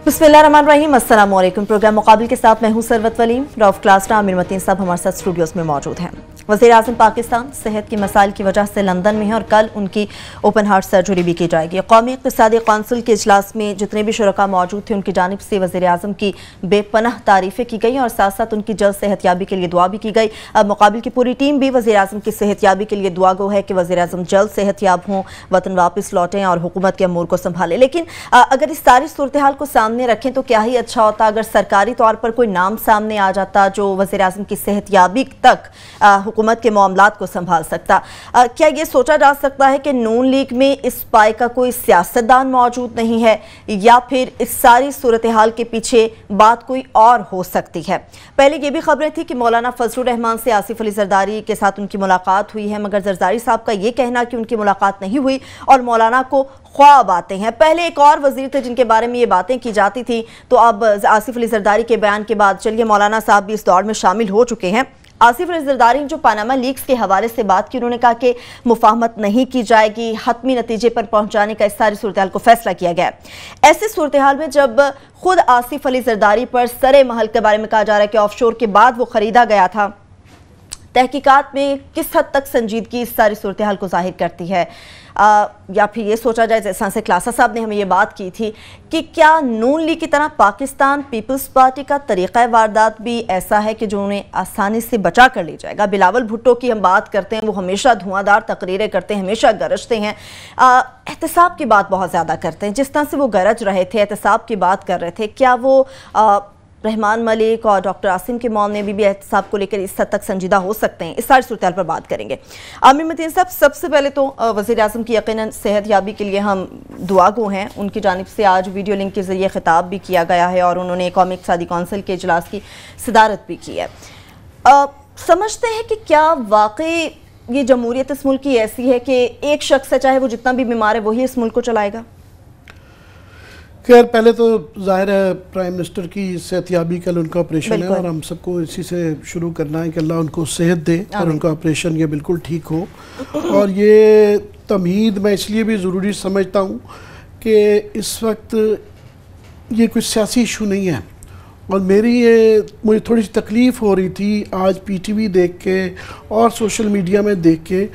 बिस्मिल्लाहिर्रहमानिर्रहीम, अस्सलाम वालेकुम। प्रोग्राम मुकाबिल के साथ मैं हूं सरवत वलीम। रऊफ क्लास्टा आमिर मतीन साहब हमारे साथ स्टूडियोज में मौजूद हैं। वज़ीर आज़म पाकिस्तान सेहत की मसाइल की वजह से लंदन में है और कल उनकी ओपन हार्ट सर्जरी भी की जाएगी। कौमी इक़्तिसादी कौंसिल के इजलास में जितने भी शुरका मौजूद थे उनकी जानिब से वज़ीर आज़म की बेपनाह तारीफ़ें की गई और साथ साथ उनकी जल्द सेहतयाबी के लिए दुआ भी की गई। अब मुकाबिल की पूरी टीम भी वज़ीर आज़म की सेहतयाबी के लिए दुआ गो है कि वज़ीर आज़म जल्द सेहतयाब हों, वतन वापस लौटें और हुकूमत के अमूर को संभालें। लेकिन अगर इस सारी सूरत हाल को सामने रखें तो क्या ही अच्छा होता अगर सरकारी तौर पर कोई नाम सामने आ जाता जो वज़ीर आज़म की सेहतयाबी तक हुकूमत के मामलात को संभाल सकता। क्या ये सोचा जा सकता है कि नून लीग में इस पाए का कोई सियासतदान मौजूद नहीं है या फिर इस सारी सूरत हाल के पीछे बात कोई और हो सकती है? पहले ये भी खबरें थी कि मौलाना फजलुर रहमान से आसिफ अली जरदारी के साथ उनकी मुलाकात हुई है, मगर जरदारी साहब का ये कहना कि उनकी मुलाकात नहीं हुई और मौलाना को ख्वाब आते हैं। पहले एक और वजीर थे जिनके बारे में ये बातें की जाती थी, तो अब आसिफ अली जरदारी के बयान के बाद चलिए मौलाना साहब भी इस दौर में शामिल हो चुके हैं। आसिफ अली जरदारी ने जो पानामा लीक्स के हवाले से बात की, उन्होंने कहा कि मुफाहमत नहीं की जाएगी, हतमी नतीजे पर पहुंचाने का इस सारी सूरत हाल को फैसला किया गया। ऐसी सूरत हाल में जब खुद आसिफ अली जरदारी पर सरे महल के बारे में कहा जा रहा है कि ऑफशोर के बाद वो खरीदा गया था, तहकीकात में किस हद तक संजीदगी इस सारी सूरत हाल को जाहिर करती है? या फिर ये सोचा जाए, जैसा से क्लासा साहब ने हमें ये बात की थी कि क्या नून लीग की तरह पाकिस्तान पीपल्स पार्टी का तरीक़ा वारदात भी ऐसा है कि जो उन्हें आसानी से बचा कर ले जाएगा? बिलावल भुट्टो की हम बात करते हैं, वो हमेशा धुआंधार तकरीरें करते हैं, हमेशा गरजते हैं, एहतसाब की बात बहुत ज़्यादा करते हैं। जिस तरह से वो गरज रहे थे, एहतसाब की बात कर रहे थे, क्या वो रहमान मलिक और डॉक्टर आसिम के मामले में भी एहतसाब को लेकर इस हद तक संजीदा हो सकते हैं? इस सारी सूरत पर बात करेंगे। आमिर मतीन साहब, सबसे पहले तो वज़ीर आज़म की यकीनन सेहतयाबी के लिए हम दुआ गो हैं। उनकी जानिब से आज वीडियो लिंक के जरिए खिताब भी किया गया है और उन्होंने कौमी इक़्तिसादी कौंसिल के इजलास की सदारत भी की है। समझते हैं कि क्या वाकई ये जमहूरियत इस मुल्क की ऐसी है कि एक शख्स है, चाहे वो जितना भी बीमार है, वही इस मुल्क को चलाएगा? खैर, पहले तो जाहिर है प्राइम मिनिस्टर की सेहतयाबी, कल उनका ऑपरेशन है और हम सबको इसी से शुरू करना है कि अल्लाह उनको सेहत दे और उनका ऑपरेशन ये बिल्कुल ठीक हो। और ये तमहीद मैं इसलिए भी ज़रूरी समझता हूँ कि इस वक्त ये कोई सियासी इशू नहीं है और मुझे थोड़ी सी तकलीफ़ हो रही थी आज PTV देख के और सोशल मीडिया में देख के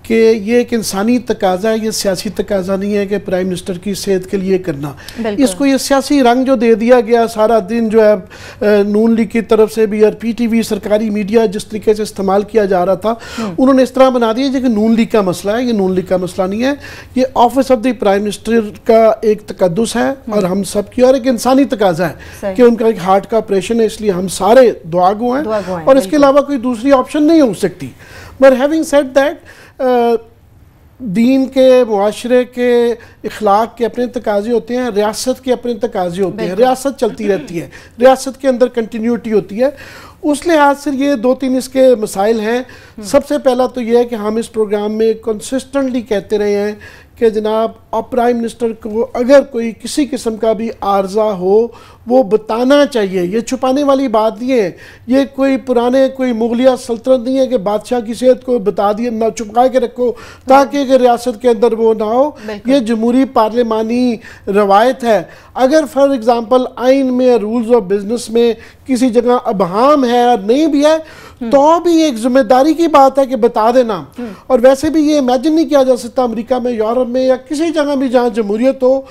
कि ये एक इंसानी तकाजा है, ये सियासी तकाजा नहीं है कि प्राइम मिनिस्टर की सेहत के लिए करना। इसको ये सियासी रंग जो दे दिया गया सारा दिन, जो है नून लीग की तरफ से भी और PTV सरकारी मीडिया जिस तरीके से इस्तेमाल किया जा रहा था, उन्होंने इस तरह बना दिया कि नून लीग का मसला है। ये नून लीग का मसला नहीं है, ये office of the prime minister का एक तकद्दुस है और हम सब की, और एक इंसानी तकाजा है कि उनका एक हार्ट का ऑपरेशन है, इसलिए हम सारे दुआ गो हैं और इसके अलावा कोई दूसरी ऑप्शन नहीं हो सकती। बट हैविंग सेड दैट, दीन के, मुआशरे के, इखलाक के अपने तकाजे होते हैं, रियासत के अपने तकाजे होते हैं, रियासत चलती रहती है, रियासत के अंदर कंटिन्यूटी होती है। उस लिहाज से ये 2-3 इसके मसाइल हैं। सबसे पहला तो ये है कि हम इस प्रोग्राम में कंसिस्टेंटली कहते रहे हैं कि जनाब प्राइम मिनिस्टर को अगर कोई किसी किस्म का भी आर्जा हो वो बताना चाहिए। ये छुपाने वाली बात नहीं है, ये कोई मुगलिया सल्तनत नहीं है कि बादशाह की सेहत को बता दिए, ना छुपा के रखो ताकि रियासत के अंदर वो ना हो। ये जमहूरी पार्लिमानी रवायत है। अगर फॉर एग्जांपल आइन में, रूल्स ऑफ बिजनेस में किसी जगह अबहाम है और नहीं भी है तो भी एक जिम्मेदारी की बात है कि बता देना। और वैसे भी ये इमेजिन नहीं किया जा सकता अमेरिका में, यूरोप में या किसी जगह भी जहाँ जमहूरियत हो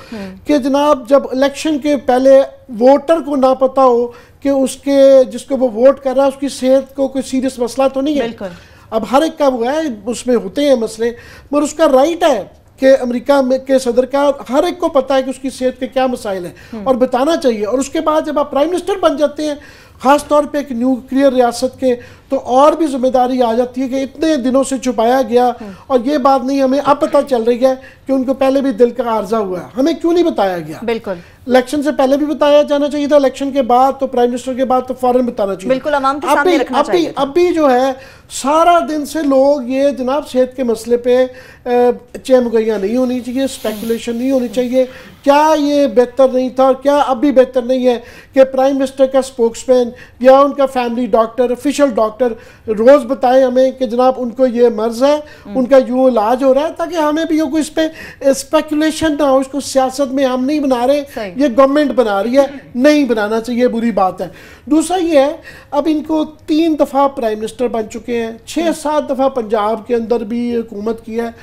कि जनाब जब इलेक्शन के पहले वोटर को ना पता हो कि उसके जिसको वो वोट कर रहा है उसकी सेहत को कोई सीरियस मसला तो नहीं है। अब हर एक का वो है, उसमें होते हैं मसले, मगर उसका राइट है कि अमेरिका में के सदर का हर एक को पता है कि उसकी सेहत के क्या मसाइल हैं और बताना चाहिए। और उसके बाद जब आप प्राइम मिनिस्टर बन जाते हैं, ख़ास तौर पे एक न्यूक्लियर रियासत के, तो और भी जिम्मेदारी आ जाती है कि इतने दिनों से छुपाया गया और ये बात नहीं हमें अब पता चल रही है कि उनको पहले भी दिल का आर्जा हुआ है, हमें क्यों नहीं बताया गया? बिल्कुल, इलेक्शन से पहले भी बताया जाना चाहिए था, इलेक्शन के बाद तो प्राइम मिनिस्टर के बाद तो फौरन बताना चाहिए। बिल्कुल, अवाम के सामने रखना चाहिए। अब भी जो है सारा दिन से लोग ये जनाब सेहत के मसले पे चहमुगैयाँ नहीं होनी चाहिए, स्पेकुलेशन नहीं होनी चाहिए। क्या ये बेहतर नहीं था और क्या अब भी बेहतर नहीं है कि प्राइम मिनिस्टर का स्पोक्समैन सर्जन या उनका फैमिली डॉक्टर, ऑफिशियल डॉक्टर रोज़ बताएं हमें कि जनाब उनको ये मर्ज़ है, उनका यूँ इलाज हो रहा है, ताकि हमें भी कोई इस पर स्पेकुलेशन ना हो। इसको सियासत में हम नहीं बना रहे, ये गवर्नमेंट बना रही है, नहीं बनाना चाहिए, बुरी बात है। दूसरा ये है, अब इनको 3 दफ़ा प्राइम मिनिस्टर बन चुके हैं, 6-7 दफ़ा पंजाब के अंदर भी हुकूमत की है,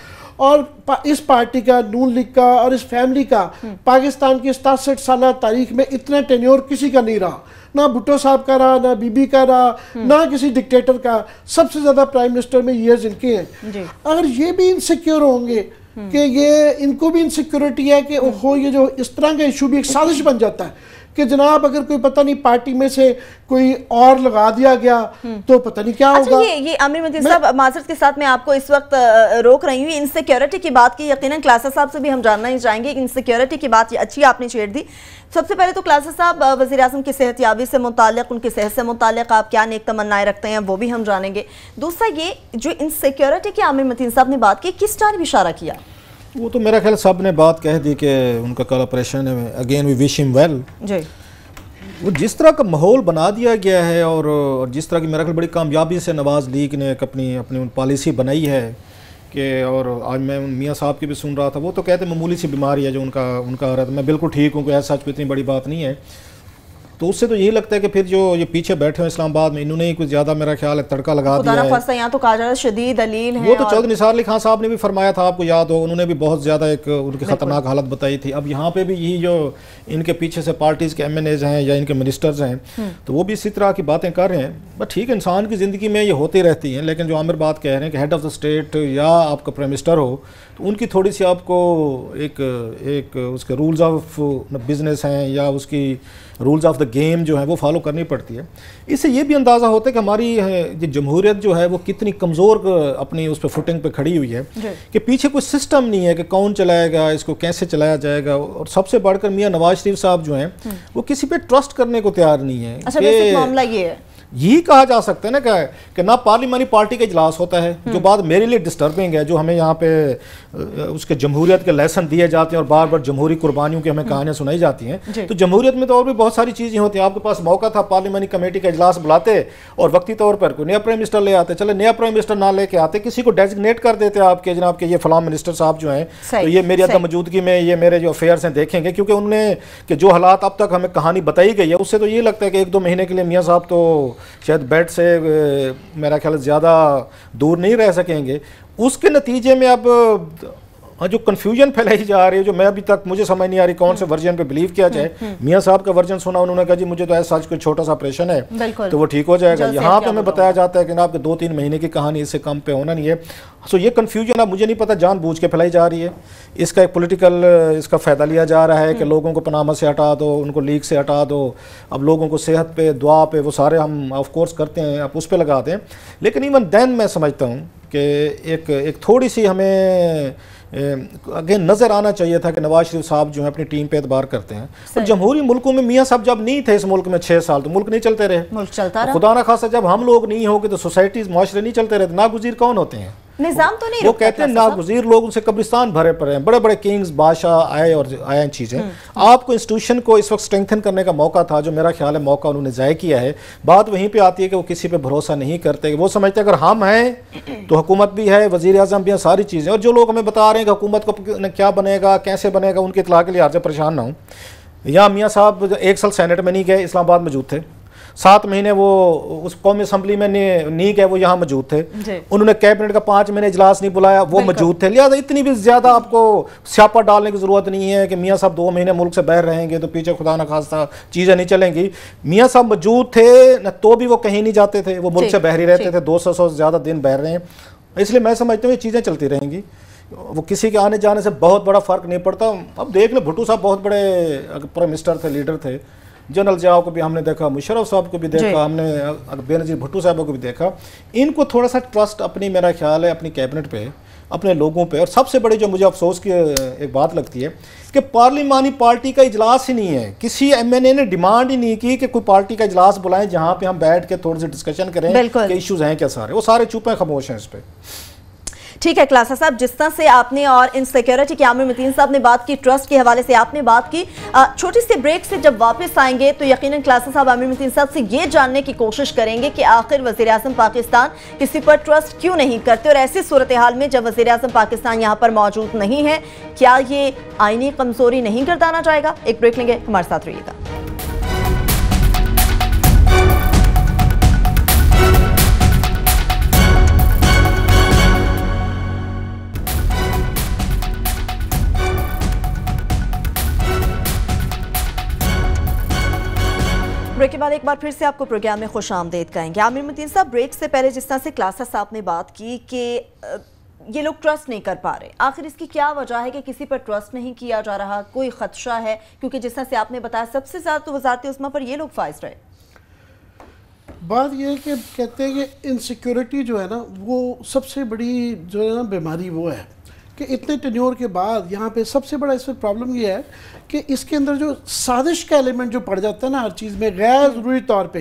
और इस पार्टी का, नून लीग का और इस फैमिली का पाकिस्तान की 67 साल तारीख में इतना टेन्योर किसी का नहीं रहा, ना भुट्टो साहब का रहा, ना बीबी का रहा, ना किसी डिक्टेटर का। सबसे ज़्यादा प्राइम मिनिस्टर में ईयर्स इनके हैं। अगर ये भी इनसिक्योर होंगे कि ये इनको भी इनसिक्योरिटी है कि ओहो ये जो इस तरह का इशू भी एक साजिश बन जाता है कि जनाब अगर कोई पता नहीं पार्टी में से कोई और लगा दिया गया तो पता नहीं क्या होगा। ये आमिर मतीन साहब, माजरत के साथ मैं आपको इस वक्त रोक रही हूँ। इनसिक्योरिटी की बात की, यकीनन क्लासा साहब से भी हम जानना ही चाहेंगे। इनसिक्योरिटी की बात ये अच्छी आपने छेड़ दी। सबसे पहले तो क्लासा साहब, वज़ीर आज़म की सेहतयाबी से मुताल्लिक़, उनकी सेहत से मुताल्लिक़ आप क्या नेक तमन्नाएं रखते हैं वो भी हम जानेंगे। दूसरा ये जो इनसिक्योरिटी की आमिर मतीन साहब ने बात की, किस जानिब इशारा किया? वो तो मेरा ख्याल सब ने बात कह दी कि उनका कल ऑपरेशन है, again we wish him well जी। वो जिस तरह का माहौल बना दिया गया है और जिस तरह की मेरा ख्याल बड़ी कामयाबी से नवाज़ लीग ने अपनी पॉलिसी बनाई है कि, और आज मैं मियाँ साहब की भी सुन रहा था, वो तो कहते मामूली सी बीमारी है जो उनका आ रहा था, मैं बिल्कुल ठीक हूँ, कोई ऐसा कोई इतनी बड़ी बात नहीं है। तो उससे तो यही लगता है कि फिर जो ये पीछे बैठे हैं इस्लामाबाद में, इन्होंने ही कुछ ज़्यादा मेरा ख्याल है तड़का लगा दिया है। यहाँ तो कहा जा रहा है शदीद दलील है। वो तो चौधरी निसार अली खान साहब ने भी फरमाया था, आपको याद हो, उन्होंने भी बहुत ज़्यादा एक उनकी ख़तरनाक हालत बताई थी। अब यहाँ पे भी यही जो इनके पीछे से पार्टीज़ के MNAs हैं या इनके मिनिस्टर्स हैं, तो वो भी इसी तरह की बातें कर रहे हैं। बट ठीक है, इंसान की ज़िंदगी में ये होती रहती हैं, लेकिन जो आमिर बात कह रहे हैं कि हेड ऑफ़ द स्टेट या आपका प्राइम मिनिस्टर हो, तो उनकी थोड़ी सी आपको एक उसके रूल्स ऑफ बिज़नेस हैं या उसकी रूल्स ऑफ द गेम जो है वो फॉलो करनी पड़ती है। इससे ये भी अंदाज़ा होता है कि हमारी जमहूरियत जो है वो कितनी कमज़ोर अपनी उस पर फुटिंग पे खड़ी हुई है कि पीछे कोई सिस्टम नहीं है कि कौन चलाएगा, इसको कैसे चलाया जाएगा। और सबसे बढ़कर मियाँ नवाज शरीफ साहब जो हैं वो किसी पे ट्रस्ट करने को तैयार नहीं है। अच्छा, बेसिक मामला ये है, यही कहा जा सकता है ना कि ना पार्लिमानी पार्टी का इजलास होता है, जो बात मेरे लिए डिस्टर्बिंग है, जो हमें यहाँ पे उसके जमहूरियत के लेसन दिए जाते हैं और बार बार जमहूरी कुर्बानियों की हमें कहानियाँ सुनाई जाती हैं। तो जमहूरियत में तो और भी बहुत सारी चीज़ें होती हैं। आपके पास मौका था, पार्लिमानी कमेटी का इजलास बुलाते और वक्ती तौर पर कोई नया प्राइम मिनिस्टर ले आते, चले नया प्राइम मिनिस्टर ना लेके आते, किसी को डेजिग्नेट कर देते आपके जनाब के ये फलां मिनिस्टर साहब जो हैं, तो ये मेरी अदम मौजूदगी में ये मेरे जो अफेयर्स हैं देखेंगे, क्योंकि उन्होंने कि जो हालात अब तक हमें कहानी बताई गई है उससे तो ये लगता है कि 1-2 महीने के लिए मियाँ साहब तो शायद बेड से मेरा ख्याल ज़्यादा दूर नहीं रह सकेंगे। उसके नतीजे में अब जो कन्फ्यूजन फैलाई जा रही है, जो मैं अभी तक मुझे समझ नहीं आ रही कौन से वर्जन पे बिलीव किया जाए। मियाँ साहब का वर्जन सुना, उन्होंने कहा जी मुझे तो ऐसा कोई छोटा सा ऑपरेशन है तो वो ठीक हो जाएगा। यहाँ पे हमें बताया जाता है कि ना आपके 2-3 महीने की कहानी, इससे कम पे होना नहीं है। सो ये कन्फ्यूजन अब मुझे नहीं पता जानबूझ के फैलाई जा रही है, इसका एक पॉलिटिकल इसका फ़ायदा लिया जा रहा है कि लोगों को पनामा से हटा दो, उनको लीग से हटा दो। अब लोगों को सेहत पे, दुआ पे, वो सारे हम ऑफ कोर्स करते हैं, आप उस पर लगा दें। लेकिन इवन देन मैं समझता हूँ कि एक थोड़ी सी हमें अगेन नज़र आना चाहिए था कि नवाज शरीफ साहब जो है अपनी टीम पे एतबार करते हैं। और जमहूरी मुल्कों में मियाँ साहब जब नहीं थे इस मुल्क में 6 साल, तो मुल्क नहीं चलते रहे, मुल्क चलता रहा। खुदा ना खासा जब हम लोग नहीं होंगे तो सोसाइटीज़, मुआशरे नहीं चलते रहते। नागुज़ीर कौन होते हैं? निज़ाम तो नहीं, वो कहते हैं नागुज़ीर लोग, उनसे कब्रिस्तान भरे पड़े हैं, बड़े बड़े किंग्स बादशाह आए और आए हैं चीज़ें। आपको इंस्टीट्यूशन को इस वक्त स्ट्रेंथन करने का मौका था, जो मेरा ख्याल है मौका उन्होंने ज़ाय किया है। बात वहीं पे आती है कि वो किसी पे भरोसा नहीं करते, वो समझते अगर हम हैं तो हुकूमत भी है, वज़ीर आज़म भी है, सारी चीज़ें। और जो लोग हमें बता रहे हैं कि हुकूमत को क्या बनेगा, कैसे बनेगा, उनकी इतला के लिहाज से परेशान ना हूँ। यहाँ मियाँ साहब 1 साल सेनेट में नहीं गए, इस्लामाबाद मौजूद थे। 7 महीने वो उस कौमी असम्बली में नहीं गए, वो यहाँ मौजूद थे। उन्होंने कैबिनेट का 5 महीने इजलास नहीं बुलाया, वो मौजूद थे। लिहाजा इतनी भी ज़्यादा आपको स्यापा डालने की ज़रूरत नहीं है कि मियाँ साहब 2 महीने मुल्क से बाहर रहेंगे तो पीछे खुदा न खास्ता चीज़ें नहीं चलेंगी। मियाँ साहब मौजूद थे न, तो भी वो कहीं नहीं जाते थे, वो मुल्क से बाहर ही रहते थे। 200 से ज़्यादा दिन बाहर रहे हैं, इसलिए मैं समझता हूँ ये चीज़ें चलती रहेंगी। वो किसी के आने जाने से बहुत बड़ा फ़र्क नहीं पड़ता। अब देख लो, भुट्टो साहब बहुत बड़े प्राइम मिनिस्टर थे, लीडर थे। जनरल जियाओं को भी हमने देखा, मुशर्रफ साहब को भी देखा, हमने बेनज़ीर भुट्टो साहब को भी देखा। इनको थोड़ा सा ट्रस्ट अपनी, मेरा ख्याल है, अपनी कैबिनेट पे, अपने लोगों पे। और सबसे बड़ी जो मुझे अफसोस की एक बात लगती है कि पार्लिमानी पार्टी का इजलास ही नहीं है। किसी MNA ने डिमांड ही नहीं की कि कोई पार्टी का इजलास बुलाएं जहाँ पे हम बैठ के थोड़ी सी डिस्कशन करें कि इश्यूज़ हैं क्या सारे। वो सारे चुप हैं, खामोश हैं इस पर। ठीक है क्लासा साहब, जिस तरह से आपने और इन सिक्योरिटी के आमिर मतीन साहब ने बात की, ट्रस्ट के हवाले से आपने बात की, छोटी सी ब्रेक से जब वापस आएंगे तो यकीनन क्लासा साहब आमिर मतीन साहब से ये जानने की कोशिश करेंगे कि आखिर वज़ीर आज़म पाकिस्तान किसी पर ट्रस्ट क्यों नहीं करते, और ऐसी सूरत हाल में जब वज़ीर आज़म पाकिस्तान यहाँ पर मौजूद नहीं है, क्या ये आईनी कमजोरी नहीं गर्दाना जाएगा? एक ब्रेक लेंगे, हमारे साथ रहिएगा। ब्रेक के बाद एक बार फिर से आपको प्रोग्राम में खुश आमदेद कहेंगे। आमिर मतीन साहब, ब्रेक से पहले जिस तरह से क्लासा साहब ने बात की कि ये लोग ट्रस्ट नहीं कर पा रहे, आखिर इसकी क्या वजह है कि किसी पर ट्रस्ट नहीं किया जा रहा? कोई खदशा है? क्योंकि जिस तरह से आपने बताया सबसे ज़्यादा तो वज़ारत उस्मा पर ये लोग फाइज रहे। बात यह है कि कहते हैं कि इनसिक्योरिटी जो है ना, वो सबसे बड़ी जो है ना बीमारी वो है कि इतने टेन्योर के बाद यहाँ पे सबसे बड़ा इसमें प्रॉब्लम ये है कि इसके अंदर जो साजिश का एलिमेंट जो पड़ जाता है ना हर चीज़ में गैर ज़रूरी तौर पे,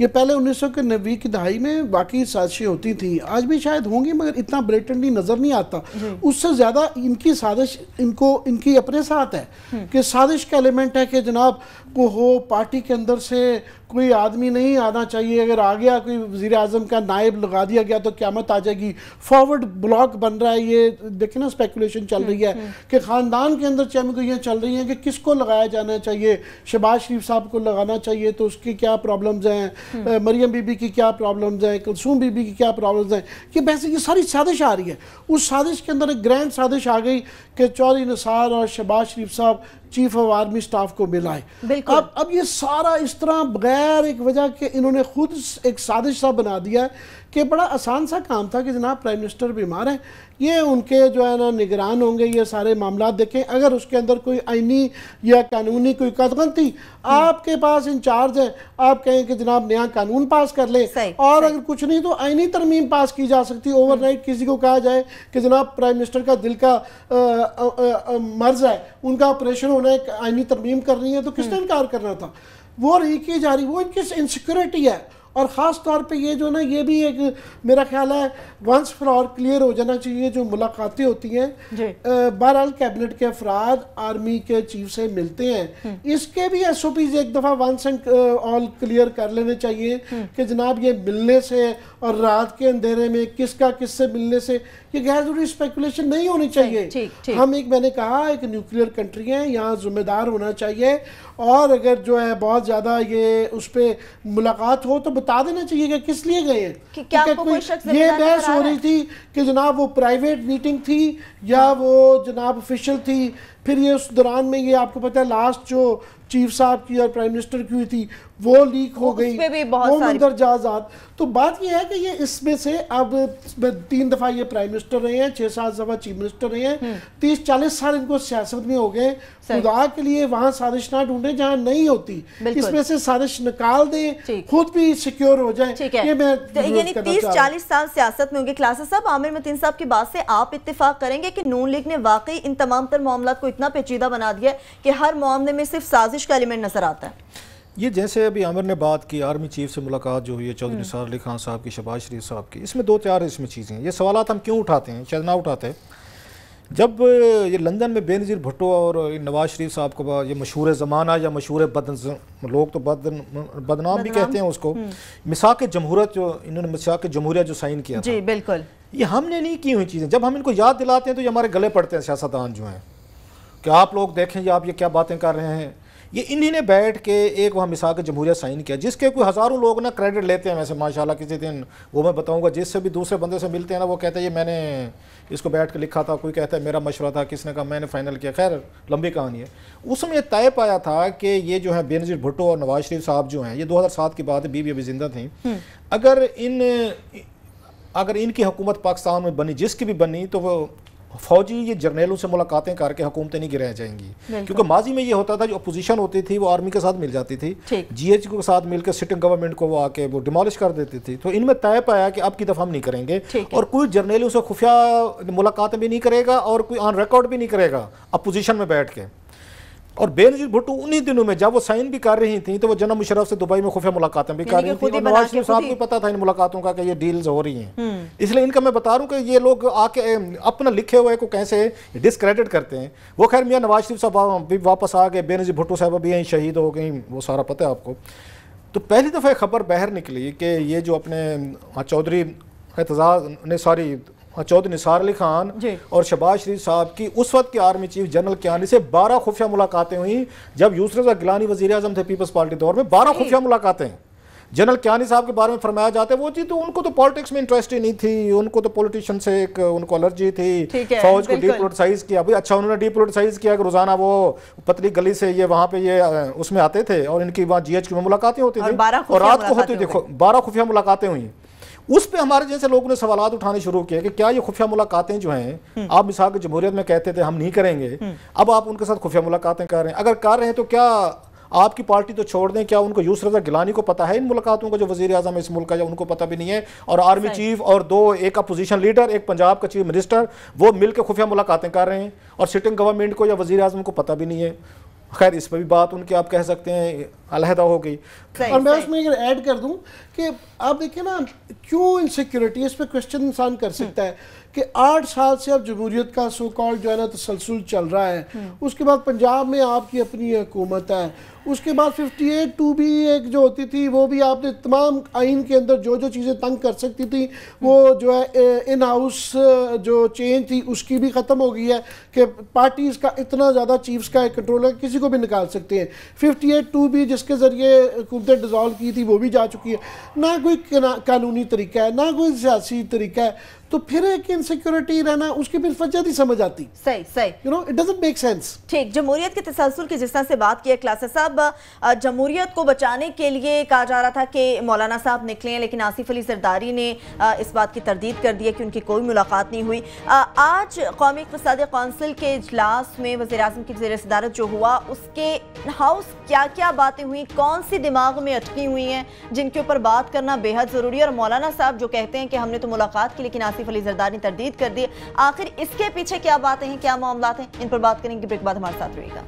ये पहले 1990 की दहाई में बाकी साजिशें होती थी, आज भी शायद होंगी मगर इतना ब्लेटेंटली नज़र नहीं आता। उससे ज़्यादा इनकी साजिश इनकी अपने साथ है कि साजिश का एलिमेंट है कि जनाब को हो पार्टी के अंदर से कोई आदमी नहीं आना चाहिए, अगर आ गया कोई वज़ीर आज़म का नायब लगा दिया गया तो क़यामत आ जाएगी। फॉरवर्ड ब्लॉक बन रहा है, ये देखें ना स्पेकुलेशन चल रही है कि ख़ानदान के अंदर चमगुइयाँ चल रही हैं कि किसको लगाया जाना चाहिए, शहबाज शरीफ साहब को लगाना चाहिए तो उसकी क्या प्रॉब्लम्स हैं, मरियम बीबी की क्या प्रॉब्लम्स हैं, कुलसूम बीबी की क्या प्रॉब्लम्स हैं। ये वैसे ये सारी साजिश आ रही है। उस साजिश के अंदर एक ग्रैंड साजिश आ गई कि चौधरी निसार और शहबाज शरीफ साहब चीफ ऑफ आर्मी स्टाफ को मिलाए। अब ये सारा इस तरह बगैर एक वजह के इन्होंने खुद एक साजिश सा बना दिया है कि बड़ा आसान सा काम था कि जनाब प्राइम मिनिस्टर बीमार है, ये उनके जो है ना निगरान होंगे, ये सारे मामला देखें। अगर उसके अंदर कोई आईनी या कानूनी कोई कदगन थी, आपके पास इंचार्ज है, आप कहें कि जनाब नया कानून पास कर लें, और अगर कुछ नहीं तो आईनी तरमीम पास की जा सकती। ओवरनाइट किसी को कहा जाए कि जनाब प्राइम मिनिस्टर का दिल का मर्ज है, उनका ऑपरेशन होना है, आईनी तरमीम करनी है, तो किसने इनकार करना था? वो नहीं की जा रही, वो इनकी इनसिक्योरिटी है। और ख़ास तौर पे ये जो ना, ये भी एक मेरा ख्याल है वंस फॉर ऑल क्लियर हो जाना चाहिए। जो मुलाकातें होती हैं, बहरहाल कैबिनेट के अफराद आर्मी के चीफ से मिलते हैं, इसके भी SOPs एक दफ़ा वंस एंड ऑल क्लियर कर लेने चाहिए कि जनाब ये मिलने से और रात के अंधेरे में किसका किससे मिलने से ये गैर जरूरी स्पेकुलेशन नहीं होनी चाहिए। हम एक मैंने कहा एक न्यूक्लियर कंट्री है, यहाँ जिम्मेदार होना चाहिए, और अगर जो है बहुत ज़्यादा ये उस पर मुलाकात हो तो बता देना चाहिए कि किस लिए गए हैं। ये बहस हो रही थी कि जनाब वो प्राइवेट मीटिंग थी या वो जनाब ऑफिशियल थी, फिर ये उस दौरान में ये आपको पता है लास्ट जो चीफ साहब की और प्राइम मिनिस्टर की हुई थी वो लीक हो गई, वो मंदर जाजात। तो बात ये है कि ये इसमें से अब 3 दफ़ा ये प्राइम मिनिस्टर रहे हैं, 6-7 दफ़ा चीफ मिनिस्टर रहे हैं, 30-40 साल इनको सियासत में हो गए। खुदा के लिए वहाँ साजिश ना ढूंढे जहाँ नहीं होती, इसमें से साजिश निकाल दें, खुद भी सिक्योर हो जाए। ये मैं 30-40 साल सियासत में होंगे। क्लासा साहब, आमिर मतीन साहब की बात से आप इत्तेफाक करेंगे कि नून लीग ने वाकई इन तमाम तर मामला को इतना पेचीदा बना दिया कि हर मामले में सिर्फ साजिश का एलिमेंट नजर आता है? ये जैसे अभी आमिर ने बात की आर्मी चीफ से मुलाकात जो हुई है चौधरी निसार अली खान साहब की, शहबाज शरीफ साहब की, इसमें 2-4 इसमें चीज़ें हैं। ये सवालात हम क्यों उठाते हैं, शायद ना उठाते। जब ये लंदन में बेनज़ीर भुट्टो और नवाज शरीफ साहब को ये मशहूर ज़माना या मशहूर लोग तो बदनाम भी कहते हैं उसको, मिसाक जमहूरियत जो इन्होंने मिसाक जमहूरियत जो साइन किया जी बिल्कुल, ये हमने नहीं की हुई चीज़ें। जब हम इनको याद दिलाते हैं तो ये हमारे गले पड़ते हैं सियासतदान जो हैं कि आप लोग देखें ये आप ये क्या बातें कर रहे हैं। ये इन्हीं ने बैठ के एक वहाँ मिसाक जमहूरियत साइन किया जिसके कोई हज़ारों लोग ना क्रेडिट लेते हैं। वैसे माशाल्लाह किसी दिन वो मैं बताऊंगा, जिससे भी दूसरे बंदे से मिलते हैं ना वो कहते हैं ये मैंने इसको बैठ के लिखा था, कोई कहता है मेरा मशवरा था, किसने कहा मैंने फाइनल किया। खैर लंबी कहानी है। उसमें तय पाया था कि ये जो है बेनज़ीर भुट्टो और नवाज शरीफ साहब जो हैं, ये 2007 की बात है, बीवी अभी जिंदा थी, अगर इनकी हुकूमत पाकिस्तान में बनी, जिसकी भी बनी, तो वो फौजी ये जर्नलों से मुलाकातें करके हुकूमतें नहीं गिराई जाएंगी। क्योंकि माजी में ये होता था जो अपोजिशन होती थी वो आर्मी के साथ मिल जाती थी, GH के साथ मिलकर सिटिंग गवर्नमेंट को वो आके वो डिमोलिश कर देती थी। तो इनमें तय पाया कि अब की दफ़ा हम नहीं करेंगे और कोई जर्नलों से खुफिया मुलाकातें भी नहीं करेगा और कोई ऑन रिकॉर्ड भी नहीं करेगा अपोजिशन में बैठ के। और बेनजीर भुट्टो उन्हीं दिनों में जब वो साइन भी कर रही थी तो वो जनाब मुशर्रफ से दुबई में खुफिया मुलाकातें भी कर रही थी, और नवाज शरीफ साहब को पता था इन मुलाकातों का कि ये डील्स हो रही हैं। इसलिए इनका मैं बता रहा हूँ कि ये लोग आके अपना लिखे हुए को कैसे डिस्क्रेडिट करते हैं। वो खैर मियाँ नवाज शरीफ साहब भी वापस आ गए, बेनजीर भुट्टो साहब भी यहीं शहीद हो गई, वो सारा पता है आपको। तो पहली दफ़ा खबर बाहर निकली कि ये जो अपने चौधरी एतजाज ने सारी चौधरी निसार अली खान और शहबाज शरीफ साहब की उस वक्त के आर्मी चीफ जनरल कियानी से 12 खुफिया मुलाकातें हुई जब यूसुफ रज़ा गिलानी वज़ीर आज़म थे पीपल्स पार्टी दौर में। 12 खुफिया मुलाकातें जनरल कियानी साहब के बारे में फरमाया जाता है वो जी तो उनको तो पॉलिटिक्स में इंटरेस्ट ही नहीं थी, उनको तो पॉलिटिशियन से एक उनको एलर्जी थी, फौज को डीपोलिटिसाइज किया। भाई अच्छा उन्होंने डीपोलिटिसाइज किया कि रोजाना वो पतली गली से ये वहाँ पे ये उसमें आते थे और इनकी वहाँ GHQ में मुलाकातें होती थी और रात को होती थी। 12 खुफिया मुलाकातें हुई। उस पे हमारे जैसे लोगों ने सवाल उठाने शुरू किए कि क्या ये खुफिया मुलाकातें जो हैं, आप मिसाल के जमहूरियत में कहते थे हम नहीं करेंगे, अब आप उनके साथ खुफिया मुलाकातें कर रहे हैं। अगर कर रहे हैं तो क्या आपकी पार्टी तो छोड़ दें, क्या उनको यूसुफ रज़ा गिलानी को पता है इन मुलाकातों का जो वज़ीर आज़म इस मुल्क का, या उनको पता भी नहीं है? और आर्मी चीफ और एक अपोजिशन लीडर, एक पंजाब का चीफ मिनिस्टर, वो मिलकर खुफिया मुलाकातें कर रहे हैं और सिटिंग गवर्नमेंट को या वज़ीर आज़म को पता भी नहीं है। खैर इस पर भी बात उनकी आप कह सकते हैं अलहदा हो गई। और मैं उसमें अगर ऐड कर दूं कि आप देखिए ना क्यों इनसिक्योरिटी, इस पर क्वेश्चन इंसान कर सकता है कि 8 साल से अब जमहूरियत का सो कॉल्ड जो है ना तसलसल चल रहा है, उसके बाद पंजाब में आपकी अपनी हुकूमत है, उसके बाद 58(2) भी एक जो होती थी वो भी आपने तमाम आइन के अंदर जो जो चीज़ें तंग कर सकती थी वो जो है इन हाउस जो चेंज थी उसकी भी ख़त्म हो गई है कि पार्टीज़ का इतना ज़्यादा चीफ्स का कंट्रोल है किसी को भी निकाल सकते हैं। 58(2) भी जिसके ज़रिए हुकूमतें डिज़ोल्व की थी वो भी जा चुकी है। ना कोई कानूनी तरीका है ना कोई सियासी तरीका है, तो फिर एक इनसिक्योरिटी रहना उसकी फिर वजह नहीं समझ आती। सही you know it doesn't make sense. ठीक, जमहूरियत के तसलसल की जिस तरह से बात की है क्लासेस साहब, जमहूरियत को बचाने के लिए कहा जा रहा था कि मौलाना साहब निकले हैं, लेकिन आसिफ अली जरदारी ने इस बात की तरदीद कर दी है कि उनकी कोई मुलाकात नहीं हुई। आज कौमी इक़्तिसादी कौंसिल के इजलास में वज़ीर आज़म की ज़ेर सदारत जो हुआ उसके हाउस क्या क्या बातें हुई, कौन सी दिमाग में अटकी हुई हैं जिनके ऊपर बात करना बेहद ज़रूरी है। और मौलाना साहब जो कहते हैं कि हमने तो मुलाकात की लेकिन आसिफ अली जरदारी ने तरदीद कर दी, आखिर इसके पीछे क्या बातें हैं, क्या मामलात हैं, इन पर बात करेंगे। ब्रेक बाद हमारे साथ रहिएगा।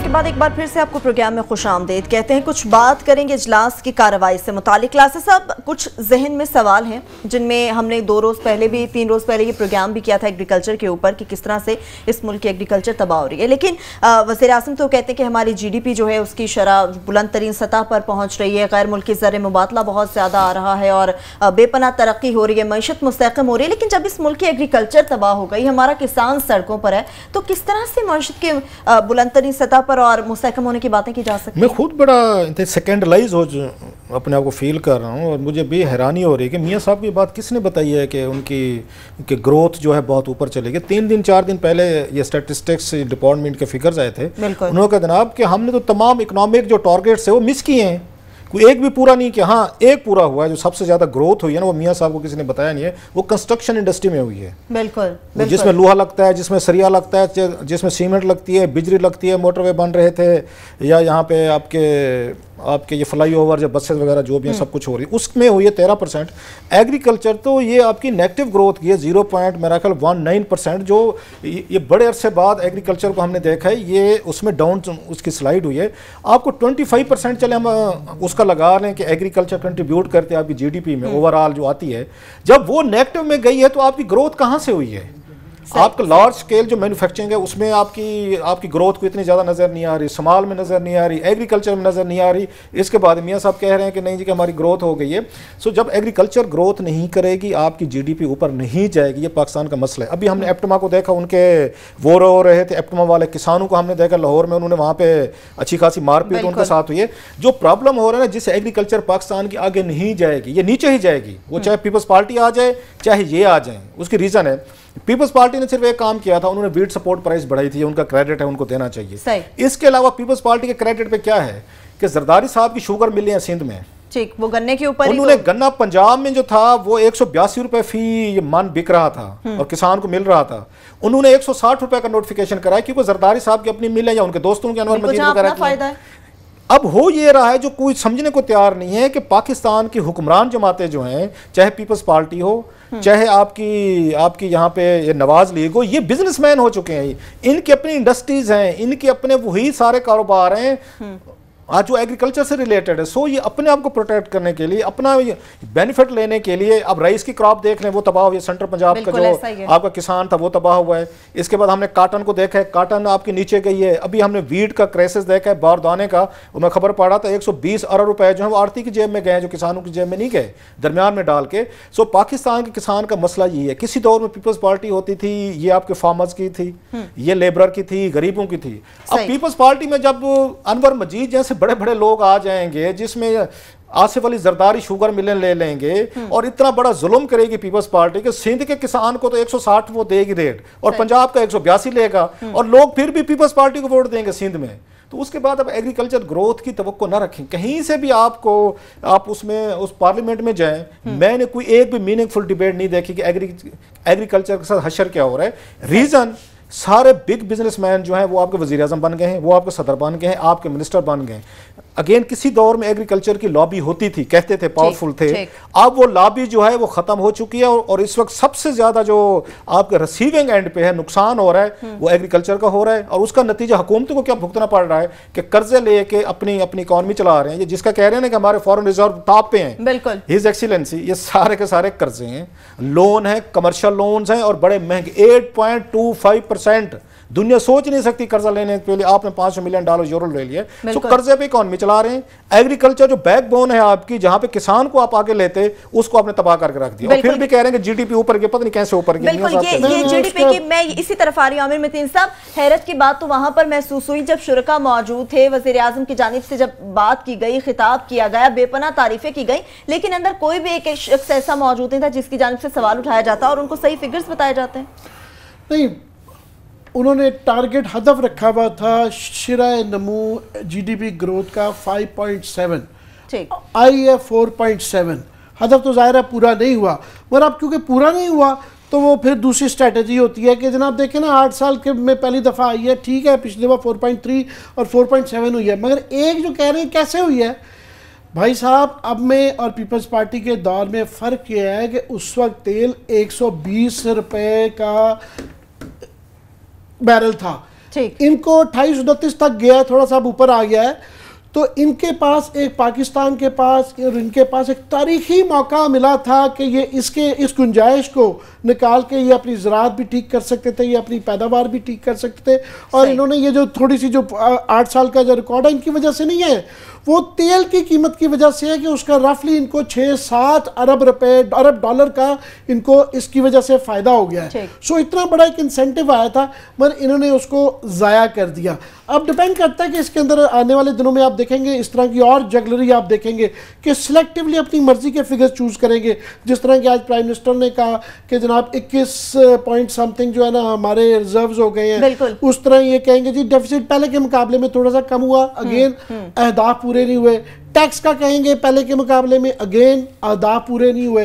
बाद एक बार फिर से आपको प्रोग्राम में खुशामदीद कहते हैं। कुछ बात करेंगे इजलास की कार्रवाई से मुतालिक। क्लासेस साहब कुछ जहन में सवाल हैं जिनमें हमने 2 रोज़ पहले भी 3 रोज़ पहले ये प्रोग्राम भी किया था एग्रीकल्चर के ऊपर कि किस तरह से इस मुल्क की एग्रीकल्चर तबाह हो रही है। लेकिन वज़ीर आज़म तो कहते हैं कि हमारी GDP जो है उसकी शरह बुलंद तरीन सतह पर पहुँच रही है, गैर मुल्की ज़र मुबादला बहुत ज़्यादा आ रहा है और बेपनाह तरक्की हो रही है, मईशत मुस्तहकम हो रही है। लेकिन जब इस मुल्क की एग्रीकल्चर तबाह हो गई, हमारा किसान सड़कों पर है, तो किस तरह से मईशत के बुलंद तरीन सतह पर और मुस्तहकम होने की बातें की जा सकती है? मैं खुद बड़ा सेकेंडलाइज हो अपने आप को फील कर रहा हूँ और मुझे भी हैरानी हो रही है कि मियाँ साहब की बात किसने बताई है कि उनकी ग्रोथ जो है बहुत ऊपर चलेगी। 3 दिन 4 दिन पहले ये स्टैटिस्टिक्स डिपार्टमेंट के फिगर्स आए थे, उन्होंने कहा जनाब कि हमने तो तमाम इकोनॉमिक जो टारगेट्स है वो मिस किए हैं, कोई एक भी पूरा नहीं किया। हाँ एक पूरा हुआ है, जो सबसे ज़्यादा ग्रोथ हुई है ना वो मियाँ साहब को किसी ने बताया नहीं है, वो कंस्ट्रक्शन इंडस्ट्री में हुई है। बिल्कुल, जिसमें लोहा लगता है, जिसमें सरिया लगता है, जिसमें सीमेंट लगती है, बिजली लगती है, मोटरवे बन रहे थे, या यहाँ पे आपके ये फ्लाई ओवर जो बसेस वगैरह जो भी हैं सब कुछ हो रही है, उसमें हुई है 13%। एग्रीकल्चर तो ये आपकी नेगेटिव ग्रोथ की है 0.19%, जो ये बड़े अरसे बाद एग्रीकल्चर को हमने देखा है, ये उसमें डाउन उसकी स्लाइड हुई है। आपको 25% चले हम उसका लगा रहे हैं कि एग्रीकल्चर कंट्रीब्यूट करते हैं आपकी GDP में ओवरऑल जो आती है, जब वो नेगेटिव में गई है तो आपकी ग्रोथ कहाँ से हुई है? आपका लार्ज स्केल जो मैन्युफैक्चरिंग है उसमें आपकी ग्रोथ को इतनी ज़्यादा नज़र नहीं आ रही, स्मॉल में नज़र नहीं आ रही, एग्रीकल्चर में नज़र नहीं आ रही। इसके बाद मियाँ साहब कह रहे हैं कि नहीं जी कि हमारी ग्रोथ हो गई है। सो जब एग्रीकल्चर ग्रोथ नहीं करेगी आपकी GDP ऊपर नहीं जाएगी, ये पाकिस्तान का मसला है। अभी हमने एप्टमा को देखा, उनके वो रो रहे थे एप्टमा वाले किसानों को हमने देखा लाहौर में, उन्होंने वहाँ पे अच्छी खासी मारपीट उनके साथ हुई है। जो प्रॉब्लम हो रहा है ना, जिससे एग्रीकल्चर पाकिस्तान की आगे नहीं जाएगी, ये नीचे ही जाएगी, वो चाहे पीपल्स पार्टी आ जाए चाहे ये आ जाए। उसकी रीज़न है पीपल्स पार्टी ने सिर्फ एक काम किया था, उन्होंने वीट सपोर्ट प्राइस बढ़ाई थी, उनका क्रेडिट है, उनको देना चाहिए। इसके अलावा पीपल्स पार्टी के क्रेडिट पे क्या है कि जरदारी साहब की शुगर मिलें हैं सिंध में, ठीक, वो गन्ने के ऊपर उन्होंने गन्ना पंजाब में जो था वो 182 रुपए फी मन बिक रहा था और किसान को मिल रहा था। उन्होंने 160 रुपए का नोटिफिकेशन कराया क्योंकि जरदारी साहब की अपनी मिल है या उनके दोस्तों के अनवर मजीद वगैरह। अब हो ये रहा है जो कोई समझने को तैयार नहीं है कि पाकिस्तान की हुक्मरान जमातें जो हैं, चाहे पीपल्स पार्टी हो, चाहे आपकी यहाँ पे नवाज लीग हो, ये बिजनेसमैन हो चुके हैं। इनकी अपनी इंडस्ट्रीज हैं, इनके अपने वही सारे कारोबार हैं आज जो एग्रीकल्चर से रिलेटेड है। सो ये अपने आप को प्रोटेक्ट करने के लिए, अपना बेनिफिट लेने के लिए, अब राइस की क्रॉप देख लें वो तबाह हुई है, सेंट्रल पंजाब का जो आपका किसान था वो तबाह हुआ है। इसके बाद हमने काटन को देखा है, काटन आपके नीचे गई है। अभी हमने वीट का क्राइसिस देखा है, बारदाने का, मैं खबर पढ़ा था 120 अरब रुपए जो है वो आड़ती की जेब में गए, जो किसानों की जेब में नहीं गए, दरमियान में डाल के। सो पाकिस्तान के किसान का मसला ये है। किसी दौर में पीपल्स पार्टी होती थी, ये आपके फार्मर्स की थी, ये लेबरर की थी, गरीबों की थी। अब पीपल्स पार्टी में जब अनवर मजीद जैसे बड़े बड़े लोग आ जाएंगे, जिसमें आसिफ अली जरदारी शुगर मिलन ले लेंगे और इतना बड़ा जुल्म करेगी पीपल्स पार्टी के, सिंध के किसान को तो 160 वो देगी रेट और पंजाब का 182 लेगा और लोग फिर भी पीपल्स पार्टी को वोट देंगे सिंध में। तो उसके बाद अब एग्रीकल्चर ग्रोथ की तवक्को ना रखें कहीं से भी। आप उसमें उस पार्लियामेंट में जाएं, मैंने कोई एक भी मीनिंगफुल डिबेट नहीं देखी कि एग्रीकल्चर के साथ हशर क्या हो रहा है। रीजन सारे बिग बिजनेसमैन जो हैं वो आपके वजीर आजम बन गए हैं, वो आपके सदर बन गए हैं, आपके मिनिस्टर बन गए। अगेन किसी दौर में एग्रीकल्चर की लॉबी होती थी, कहते थे पावरफुल थे, अब वो लॉबी जो है वो खत्म हो चुकी है और इस वक्त सबसे ज्यादा जो आपके रिसीविंग एंड पे है नुकसान हो रहा है वो एग्रीकल्चर का हो रहा है। और उसका नतीजा हुकूमतों को क्या भुगतना पड़ रहा है कि कर्जे लेके अपनी इकॉनमी चला रहे हैं। ये जिसका कह रहे हैं कि हमारे फॉरेन रिजर्व टॉप पे हैं, बिल्कुल हिज एक्सीलेंसी, ये सारे के सारे कर्जे हैं, लोन है, कमर्शियल लोन्स हैं और बड़े महंगे 8.25%। दुनिया सोच नहीं सकती कर्जा लेने के लिए। आपने $500 मिलियन यूरो ले लिए, तो कर्जे पे इकॉनमी चला रहे हैं। एग्रीकल्चर जो बैकबोन है आपकी, जहां पे किसान को आप आगे लेते, उसको आपने तबाह करके रख दिया और फिर भी कह रहे हैं कि जीडीपी ऊपर गया, पता नहीं कैसे ऊपर गया। ये जीडीपी की मैं इसी तरफ आ रही हूं आमिर मतीन साहब। हैरत की बात तो वहां पर महसूस हुई जब शुरका मौजूद थे, वजीर आजम की जानिब से जब बात की गई, खिताब किया गया, बेपनाह तारीफें की गई, लेकिन अंदर कोई भी एक शख्स ऐसा मौजूद नहीं था जिसकी जानिब से सवाल उठाया जाता और उनको सही फिगर्स बताए जाते हैं। नहीं, उन्होंने टारगेट हदफ रखा हुआ था शिराए नमू जीडीपी ग्रोथ का 5.7, आई है 4.7। हदफ तो ज़ाहिर है पूरा नहीं हुआ, मगर अब क्योंकि पूरा नहीं हुआ तो वो फिर दूसरी स्ट्रेटजी होती है कि जनाब देखें ना 8 साल के में पहली दफ़ा आई है, ठीक है, पिछली बार 4.3 और 4.7 हुई है, मगर एक जो कह रहे हैं कैसे हुई है भाई साहब। अब में और पीपल्स पार्टी के दौर में फ़र्क यह है कि उस वक्त तेल 120 रुपये का बैरल था, इनको 28-29 तक गया है, थोड़ा सा ऊपर आ गया है। तो इनके पास एक पाकिस्तान के पास और इनके पास एक तारीखी मौका मिला था कि ये इस गुंजाइश को निकाल के ये अपनी ज़राअत भी ठीक कर सकते थे, ये अपनी पैदावार भी ठीक कर सकते थे। और इन्होंने ये जो थोड़ी सी जो 8 साल का जो रिकॉर्ड है इनकी वजह से नहीं है, वो तेल की कीमत की वजह से है कि उसका रफली इनको 6-7 अरब डॉलर का इनको इसकी वजह से फ़ायदा हो गया है। सो इतना बड़ा एक इंसेंटिव आया था मगर इन्होंने उसको ज़ाया कर दिया। अब डिपेंड करता है कि इसके अंदर आने वाले दिनों में आप देखेंगे इस तरह की और जगलरी आप देखेंगे कि सिलेक्टिवली अपनी मर्जी के फिगर्स चूज़ करेंगे। जिस तरह कि आज प्राइम मिनिस्टर ने कहा कि जनाब 21 पॉइंट समथिंग जो है ना हमारे रिजर्व्स हो गए हैं, उस तरह ये कहेंगे जी डेफिसिट पहले के मुकाबले में थोड़ा सा कम हुआ, अगेन अहदाफ पूरे नहीं हुए। टैक्स का कहेंगे पहले के मुकाबले में, अगेन अहदाफ पूरे नहीं हुए।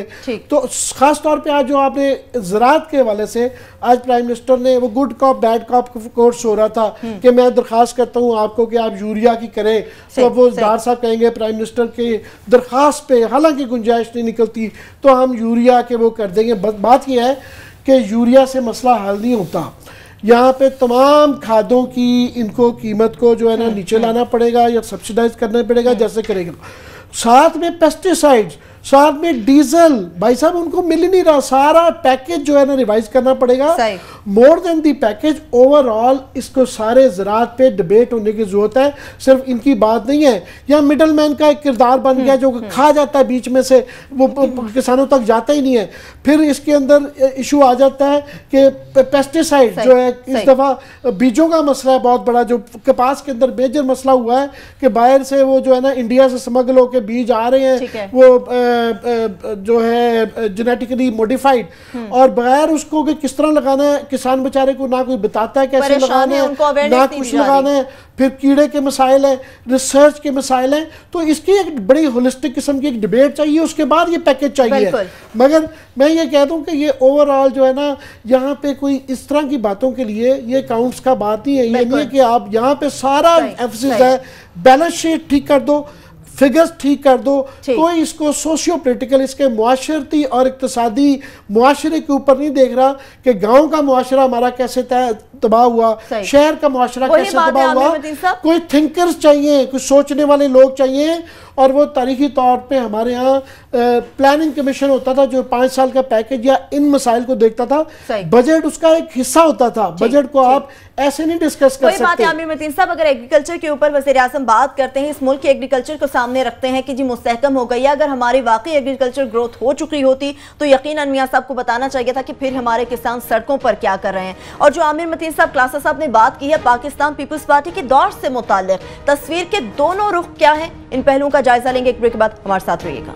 तो खास तौर पे आज जो आपने ज़राअत के हवाले से आज प्राइम मिनिस्टर ने वो good cop bad cop course हो रहा था कि मैं दरख्वास्त करता हूँ आपको कि आप यूरिया की करें, तो अब वो डार साहब कहेंगे प्राइम मिनिस्टर के दरख्वास्त पे हालांकि गुंजाइश नहीं निकलती तो हम यूरिया के वो कर देंगे। बात यह है कि यूरिया से मसला हल नहीं होता। यहाँ पे तमाम खादों की इनको कीमत को जो है ना नीचे लाना पड़ेगा या सब्सिडाइज करना पड़ेगा, जैसे करेगा। साथ में पेस्टिसाइड्स, साथ में डीजल, भाई साहब उनको मिल ही नहीं रहा, सारा पैकेज जो है ना रिवाइज करना पड़ेगा। मोर देन दी पैकेज ओवरऑल इसको सारे ज़राअत पे डिबेट होने की जरूरत है। सिर्फ इनकी बात नहीं है, या मिडल मैन का एक किरदार बन गया जो खा जाता है बीच में से, वो किसानों तक जाता ही नहीं है। फिर इसके अंदर इशू आ जाता है कि पेस्टिसाइड जो है, इस दफ़ा बीजों का मसला है बहुत बड़ा, जो कपास के अंदर मेजर मसला हुआ है कि बाहर से वो जो है ना इंडिया से स्मगल होकर बीज आ रहे हैं, वो जो है जेनेटिकली मॉडिफाइड, और बगैर उसको कि किस तरह लगाना है, किसान बेचारे को ना कोई बताता है कैसे लगाना है, ना कुछ लगाना है। फिर कीड़े के मसाइल हैं, रिसर्च के मसाइल हैं, तो इसकी एक बड़ी होलिस्टिक किस्म की एक डिबेट चाहिए, उसके बाद ये पैकेज चाहिए। मगर मैं ये कह दूं कि ये ओवरऑल जो है ना, यहाँ पे कोई इस तरह की बातों के लिए ये काउंट्स का बात नहीं है। ये नहीं है कि आप यहाँ पे सारा एम्फसिस है बैलेंस शीट ठीक कर दो, फिगर्स ठीक कर दो, कोई इसको सोशियो पोलिटिकल, इसके मुआशरती और इक्तिसादी मुआशरे के ऊपर नहीं देख रहा कि गांव का मुआशरा हमारा कैसे तबाह हुआ, शहर का मुआशरा कैसे तबाह हुआ। कोई थिंकर्स चाहिए, कुछ सोचने वाले लोग चाहिए। और वो तारीखी तौर पे हमारे यहाँ प्लानिंग कमीशन होता था जो 5 साल का पैकेज या इन मसाइल को देखता था, बजट उसका एक हिस्सा होता था। बजट को आप ऐसे नहीं डिस्कस कर सकते। बात है आमिर मतीन साहब, अगर एग्रीकल्चर के ऊपर वज़ीर-ए-आज़म बात करते हैं, इस मुल्क के एग्रीकल्चर को सामने रखते हैं कि जी मुस्तहकम हो गई है, अगर हमारी वाकई एग्रीकल्चर ग्रोथ हो चुकी होती तो यकीनन मियां साहब को बताना चाहिए था कि फिर हमारे किसान सड़कों पर क्या कर रहे हैं। और जो आमिर मतीन साहब क्लासा साहब ने बात की है पाकिस्तान पीपल्स पार्टी के दौर से मुताल्लिक, तस्वीर के दोनों रुख क्या है, इन पहलुओं का जायजा लेंगे। एक ब्रेक के बाद हमारे साथ रहिएगा।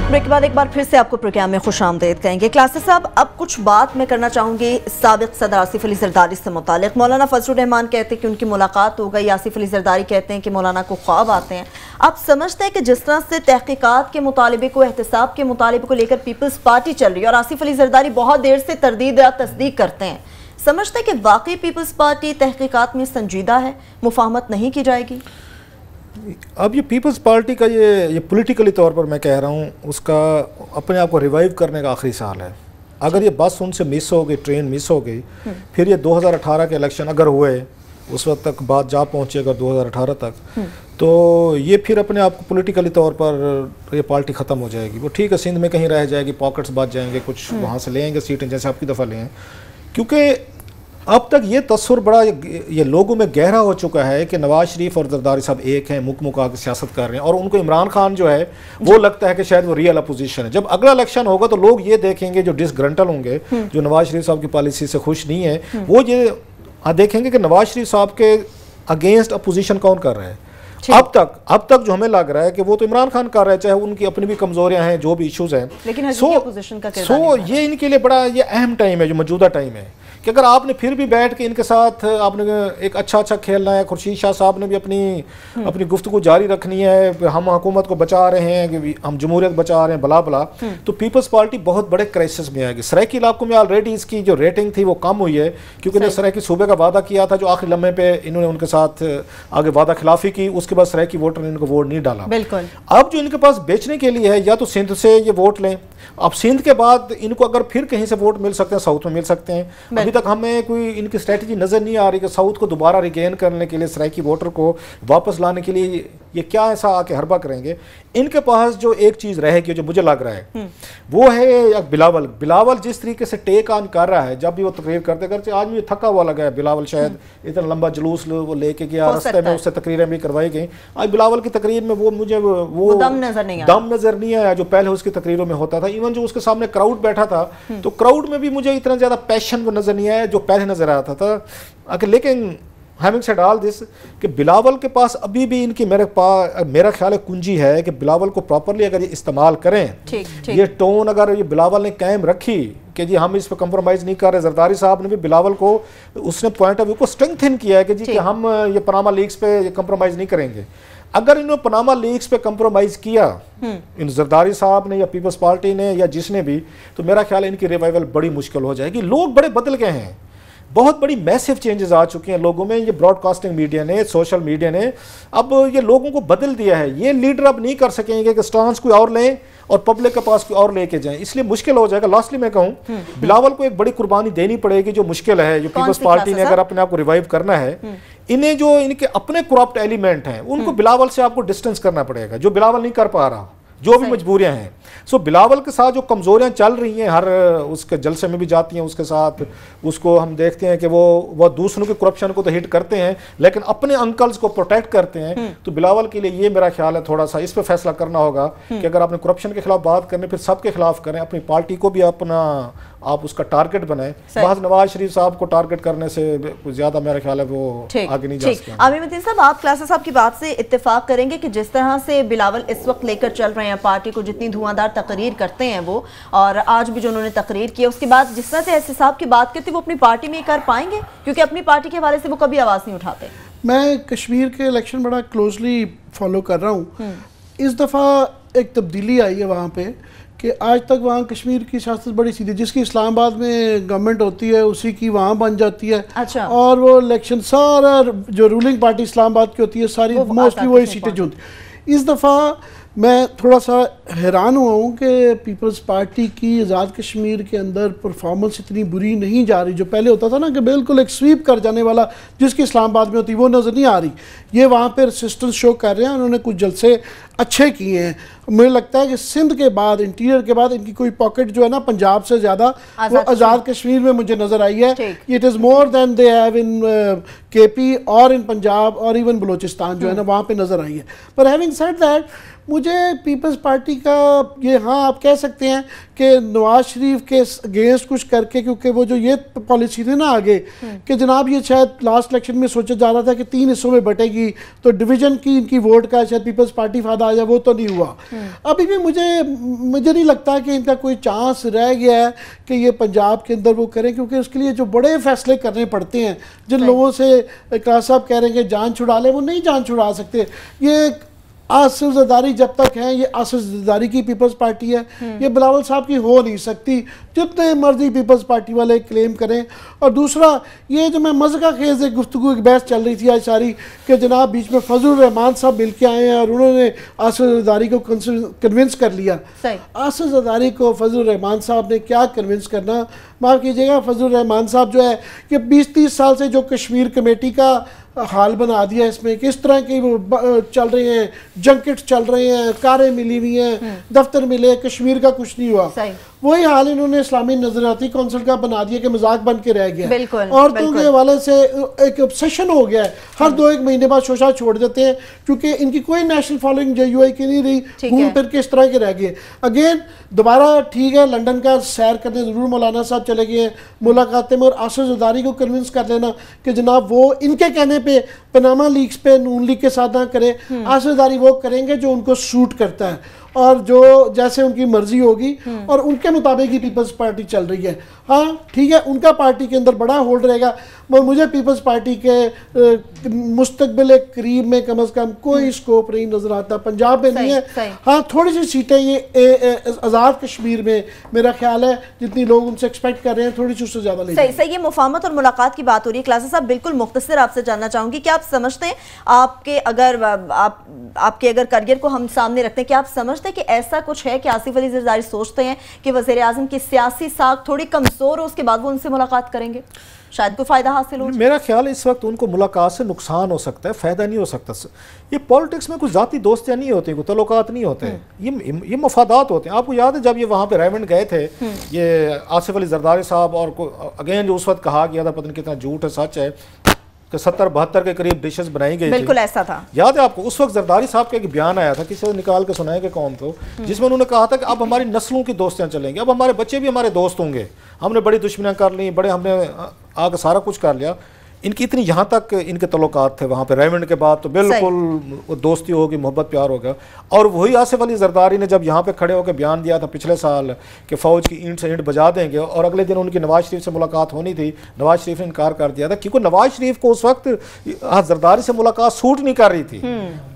ब्रेक के बाद एक बार फिर से आपको प्रोग्राम में खुशामदीद कहेंगे। क्लासा साहब, अब कुछ बात मैं करना चाहूँगी साबिक सदर आसिफ अली जरदारी से मुतालिक। मौलाना फजलुर रहमान कहते हैं कि उनकी मुलाकात हो गई, आसिफ अली जरदारी कहते हैं कि मौलाना को ख्वाब आते हैं। आप समझते हैं कि जिस तरह से तहकीकात के मुतालिबे को, एहतसाब के मुतालिबे को लेकर पीपल्स पार्टी चल रही है और आसिफ अली जरदारी बहुत देर से तरदीद या तस्दीक करते हैं, समझते हैं कि वाकई पीपल्स पार्टी तहकीकात में संजीदा है, मुफाहमत नहीं की जाएगी? अब ये पीपल्स पार्टी का ये पॉलिटिकली तौर पर मैं कह रहा हूँ, उसका अपने आप को रिवाइव करने का आखिरी साल है। अगर ये बस उनसे मिस हो गई, ट्रेन मिस हो गई, फिर ये 2018 के इलेक्शन अगर हुए, उस वक्त तक बात जा पहुँची अगर 2018 तक, तो ये फिर अपने आप को पॉलिटिकली तौर पर ये पार्टी ख़त्म हो जाएगी। वो ठीक है, सिंध में कहीं रह जाएगी, पॉकेट्स बच जाएंगे, कुछ वहाँ से लेंगे सीटें जैसे आपकी दफ़ा लें, क्योंकि अब तक ये तस्वुर बड़ा ये लोगों में गहरा हो चुका है कि नवाज शरीफ और जरदारी साहब एक हैं, मुक मुका के सियासत कर रहे हैं, और उनको इमरान खान जो है वो लगता है कि शायद वो रियल अपोजिशन है। जब अगला इलेक्शन होगा तो लोग ये देखेंगे, जो डिसग्रंटल होंगे, जो नवाज शरीफ साहब की पॉलिसी से खुश नहीं है, वो ये देखेंगे कि नवाज शरीफ साहब के अगेंस्ट अपोजिशन कौन कर रहा है। अब तक जो हमें लग रहा है कि वो तो इमरान खान कर रहा है, चाहे उनकी अपनी भी कमजोरियां हैं, जो भी इश्यूज हैं, लेकिन ये इनके लिए बड़ा ये अहम टाइम है, जो मौजूदा टाइम है, कि अगर आपने फिर भी बैठ के इनके साथ आपने एक अच्छा खेलना है। खुर्शीद शाह साहब ने भी अपनी गुफ्तगू जारी रखनी है, हम हुकूमत को बचा रहे हैं, कि हम जमहूरियत बचा रहे हैं, भला भला, तो पीपल्स पार्टी बहुत बड़े क्राइसिस में आएगी। सराइकी इलाकों में ऑलरेडी इसकी जो रेटिंग थी वो कम हुई है, क्योंकि इन्होंने सराइकी सूबे का वादा किया था, जो आखिरी लम्हे पे इन्होंने उनके साथ आगे वादा खिलाफी की, उसके बाद सराइकी वोटर ने इनको वोट नहीं डाला। बिल्कुल। अब जो इनके पास बेचने के लिए है, या तो सिंध से ये वोट लें, अब सिंध के बाद इनको अगर फिर कहीं से वोट मिल सकते हैं, साउथ में मिल सकते हैं। अभी तक हमें कोई इनकी स्ट्रेटजी नजर नहीं आ रही कि साउथ को दोबारा रिगेन करने के लिए, सराइकी वोटर को वापस लाने के लिए ये क्या ऐसा आके हरबा करेंगे। इनके पास जो एक चीज रहेगी, जो मुझे लग रहा है, वो है बिलावल जिस तरीके से टेक ऑन कर रहा है, जब भी वो तकरीर करते आज मुझे थका हुआ लगा है। बिलावल शायद इतना लंबा जुलूस वो लेके गया, रास्ते में उससे तकरीरें भी करवाई गई। आज बिलावल की तकरीर में वो मुझे वो दम नजर नहीं आया जो पहले उसकी तकरीरों में होता था। इवन जो उसके सामने क्राउड बैठा था, तो क्राउड में भी मुझे इतना ज्यादा पैशन वो नजर नहीं आया जो पहले नजर आता था। लेकिन हैविंग सेड ऑल दिस, कि बिलावल के पास अभी भी इनकी मेरा ख्याल है कुंजी है कि बिलावल को प्रॉपरली अगर ये इस्तेमाल करें, ये टोन अगर ये बिलावल ने कायम रखी कि जी हम इस पर कंप्रोमाइज नहीं कर रहे। जरदारी साहब ने भी बिलावल को उसने पॉइंट ऑफ व्यू को स्ट्रेंथन किया है कि जी कि हम ये पनामा लीग्स पे ये कंप्रोमाइज नहीं करेंगे। अगर इन्होंने पनामा लीग्स पे कंप्रोमाइज किया इन जरदारी साहब ने या पीपल्स पार्टी ने या जिसने भी, तो मेरा ख्याल है इनकी रिवाइवल बड़ी मुश्किल हो जाएगी। लोग बड़े बदल गए हैं, बहुत बड़ी मैसिव चेंजेस आ चुके हैं लोगों में। ये ब्रॉडकास्टिंग मीडिया ने, सोशल मीडिया ने अब ये लोगों को बदल दिया है। ये लीडर अब नहीं कर सकेंगे कि स्टांस कोई और लें और पब्लिक के पास कोई और लेके जाएं, इसलिए मुश्किल हो जाएगा। लास्टली मैं कहूं, बिलावल को एक बड़ी कुर्बानी देनी पड़ेगी, जो मुश्किल है, जो पीपल्स पार्टी ने अगर अपने आप को रिवाइव करना है। इन्हें जो इनके अपने करप्ट एलिमेंट हैं, उनको बिलावल से आपको डिस्टेंस करना पड़ेगा, जो बिलावल नहीं कर पा रहा। जो भी मजबूरियां हैं। सो बिलावल के साथ जो कमजोरियां चल रही हैं, हर उसके जलसे में भी जाती हैं उसके साथ, उसको हम देखते हैं कि वो दूसरों के करप्शन को तो हिट करते हैं लेकिन अपने अंकल्स को प्रोटेक्ट करते हैं। तो बिलावल के लिए ये मेरा ख्याल है थोड़ा सा इस पे फैसला करना होगा कि अगर आपने करप्शन के खिलाफ बात करनी फिर सबके खिलाफ करें, अपनी पार्टी को भी अपना आप उसका टारगेट बनाएं। महज नवाज शरीफ साहब को टारगेट करने से कुछ ज्यादा मेरा ख्याल है वो आगे नहीं जा सकते। आमिर मतीन साहब, आप क्लासेस साहब की बात से इत्तेफाक करेंगे कि जिस तरह से बिलावल इस वक्त लेकर चल रहे हैं पार्टी को, जितनी धुआंधार तकरीर करते हैं वो, और आज भी जो उन्होंने तकरीर की उसके बाद जिस तरह से एहसास साहब की बात करते वो अपनी पार्टी में कर पाएंगे? क्योंकि अपनी पार्टी के हवाले से वो कभी आवाज नहीं उठाते। मैं कश्मीर के इलेक्शन बड़ा क्लोजली फॉलो कर रहा हूँ। इस दफ़ा एक तब्दीली आई है वहाँ पे कि आज तक वहाँ कश्मीर की सियासत बड़ी सीधी, जिसकी इस्लामाबाद में गवर्नमेंट होती है उसी की वहाँ बन जाती है। अच्छा। और वो इलेक्शन सारा जो रूलिंग पार्टी इस्लामाबाद की होती है सारी मोस्टली वही सीटें जो होती। इस दफ़ा मैं थोड़ा सा हैरान हुआ हूँ कि पीपल्स पार्टी की आज़ाद कश्मीर के अंदर परफॉर्मेंस इतनी बुरी नहीं जा रही। जो पहले होता था ना कि बिल्कुल एक स्वीप कर जाने वाला जिसकी इस्लामाबाद में होती, वो नज़र नहीं आ रही। ये वहाँ पर रेसिस्टेंस शो कर रहे हैं, उन्होंने कुछ जलसे अच्छे किए हैं। मुझे लगता है कि सिंध के बाद, इंटीरियर के बाद इनकी कोई पॉकेट जो है ना पंजाब से ज़्यादा वो आज़ाद कश्मीर में मुझे नज़र आई है। It is more than they have in KP और इन पंजाब और इवन बलोचिस्तान जो है ना वहाँ पे नज़र आई है। पर हैविंग सेड दैट, मुझे पीपल्स पार्टी का ये, हाँ आप कह सकते हैं कि नवाज शरीफ के अगेंस्ट कुछ करके, क्योंकि वो जो ये पॉलिसी थी ना आगे कि जनाब ये शायद लास्ट इलेक्शन में सोचा जा रहा था कि 3 हिस्सों में बटेगी तो डिवीजन की इनकी वोट का शायद पीपल्स पार्टी फायदा आ जाए, वो तो नहीं हुआ। अभी भी मुझे नहीं लगता कि इनका कोई चांस रह गया है कि ये पंजाब के अंदर वो करें, क्योंकि उसके लिए जो बड़े फैसले करने पड़ते हैं। जिन लोगों से क्लास साहब कह रहे हैं कि जान छुड़ा ले, वो नहीं जान छुड़ा सकते। ये आसिफ जरदारी जब तक है, ये आसिफ जरदारी की पीपल्स पार्टी है, ये बिलावल साहब की हो नहीं सकती, जितने मर्जी पीपल्स पार्टी वाले क्लेम करें। और दूसरा ये जो मैं मज़ा खेज एक गुफ्तगू एक बहस चल रही थी आज सारी कि जनाब बीच में फजल रहमान साहब मिल के आए हैं और उन्होंने आसिफ जरदारी को कन्विंस कर लिया। आसिफ जरदारी को फजल रहमान साहब ने क्या कन्विंस करना, माफ़ कीजिएगा, फजल रहमान साहब जो है कि 20-30 साल से जो कश्मीर कमेटी का हाल बना दिया इसमें, किस तरह की वो चल रहे हैं, जंकेट चल रहे हैं, कारें मिली हुई हैं, दफ्तर मिले, कश्मीर का कुछ नहीं हुआ। वही हाल इन्होंने इस्लामी नजराती काउंसिल का बना दिया कि मजाक बन के रह गया। औरतों के हवाले से एक ऑब्सेशन हो गया है, हर 2-1 महीने बाद शोशा छोड़ देते हैं क्योंकि इनकी कोई नेशनल फॉलोइंग JUI की नहीं रही, घूम फिर के इस तरह के रह गए। अगेन दोबारा ठीक है, लंदन का सैर करने जरूर मौलाना साहब चले गए हैं, मुलाकातें में, और आसिफ जरदारी को कन्विंस कर लेना कि जनाब वो इनके कहने पे पनामा लीक्स पे नून लीग के साथ ना करे, आसिफ जरदारी वो करेंगे जो उनको सूट करता है और जो जैसे उनकी मर्जी होगी और उनके मुताबिक ही पीपल्स पार्टी चल रही है। हाँ ठीक है, उनका पार्टी के अंदर बड़ा होल्ड रहेगा, मगर मुझे पीपल्स पार्टी के मुस्तकबिल करीब में कम से कम कोई स्कोप नहीं नजर आता। पंजाब में नहीं है, हाँ थोड़ी सी सीटें ये आज़ाद कश्मीर में मेरा ख्याल है जितनी लोग उनसे एक्सपेक्ट कर रहे हैं थोड़ी सी उससे ज़्यादा लेंगे। सही ये मुफाहमत और मुलाकात की बात हो रही है। क्लासेस साहब बिल्कुल मुख्तसर आपसे जानना चाहूँगी कि आप समझते हैं, आपके अगर करियर को हम सामने रखते हैं, कि आप समझते हैं कि ऐसा कुछ है कि आसिफ अली जरदारी सोचते हैं कि वज़ीर आज़म की सियासी साख थोड़ी कमजोर हो, उसके बाद वो उनसे मुलाकात करेंगे, शायद कोई फायदा हासिल हो? मेरा ख्याल है इस वक्त उनको मुलाकात से नुकसान हो सकता है, फायदा नहीं हो सकता। ये पॉलिटिक्स में कुछ जाती दोस्तियां नहीं होती, कोई तल्लुकात नहीं होते, ये मफादात होते हैं। आपको याद है जब ये वहाँ पे रेमंड गए थे, ये आसिफ अली जरदारी साहब, और अगेन जो उस वक्त कहा गया था, पता नहीं कितना झूठ है सच है, कि 70-72 के करीब डिशेस बनाई गई, बिल्कुल ऐसा था। याद है आपको? उस वक्त जरदारी साहब का एक बयान आया था, किसी को निकाल के सुनाएंगे कौन तो, जिसमें उन्होंने कहा था कि अब हमारी नस्लों की दोस्तियां चलेंगी, अब हमारे बच्चे भी हमारे दोस्त होंगे, हमने बड़ी दुश्मनियां कर ली, बड़े हमने आगे सारा कुछ कर लिया। इनकी इतनी यहाँ तक इनके तल्लुकात थे वहाँ पे रेमंड के बाद, तो बिल्कुल दोस्ती होगी, मोहब्बत प्यार होगा। और वही आसिफ अली जरदारी ने जब यहाँ पे खड़े होकर बयान दिया था पिछले साल कि फ़ौज की ईंट से ईंट बजा देंगे, और अगले दिन उनकी नवाज शरीफ से मुलाकात होनी थी, नवाज शरीफ ने इनकार कर दिया था, क्योंकि नवाज शरीफ को उस वक्त जरदारी से मुलाकात सूट नहीं कर रही थी,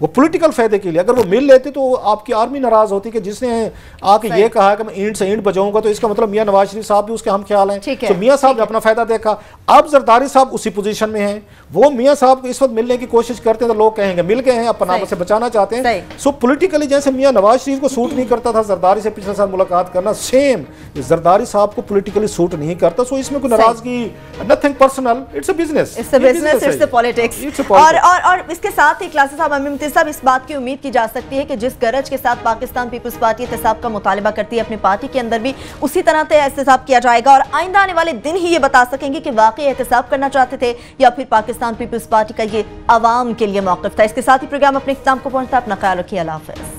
वो पोलिटिकल फ़ायदे के लिए। अगर वो मिल लेती तो आपकी आर्मी नाराज़ होती कि जिसने आके ये कहा कि मैं ईंट से ईंट बजाऊंगा, तो इसका मतलब मियाँ नवाज शरीफ साहब भी उसके हम ख्याल हैं, तो मियाँ साहब ने अपना फ़ायदा देखा। अब जरदारी साहब उसी पोजीशन पोजीशन में हैं, वो मियाँ साहब को इस वक्त मिलने की कोशिश करते हैं तो लोग कहेंगे मिल गए हैं, अब पनामा से बचाना चाहते हैं। सो पॉलिटिकली जैसे मियाँ नवाज शरीफ को सूट नहीं करता था जरदारी से पिछले साल मुलाकात करना, सेम जरदारी साहब को पॉलिटिकली सूट नहीं करता। सो इसमें कोई नाराजगी, nothing personal, it's a business, it's a business, it's a politics. और इसके साथ ही क्लासेस साहब, अमीर मुतीन साहब, इस बात की उम्मीद की जा सकती है कि जिस गरज के साथ पाकिस्तान पीपल्स पार्टी एहतसाब का मुतालबा करती है, अपनी पार्टी के अंदर भी उसी तरह से एहतसाब किया जाएगा और आइंदा आने वाले दिन ही ये बता सकेंगे कि वाकई एहतसाब करना चाहते थे या फिर पाकिस्तान पीपल्स पार्टी का ये आवाम के लिए मौक़िफ़ था। इसके साथ ही प्रोग्राम अपने इख्तिताम को पहुंचता है। अपना ख्याल रखिए, अल्लाह हाफ़िज़।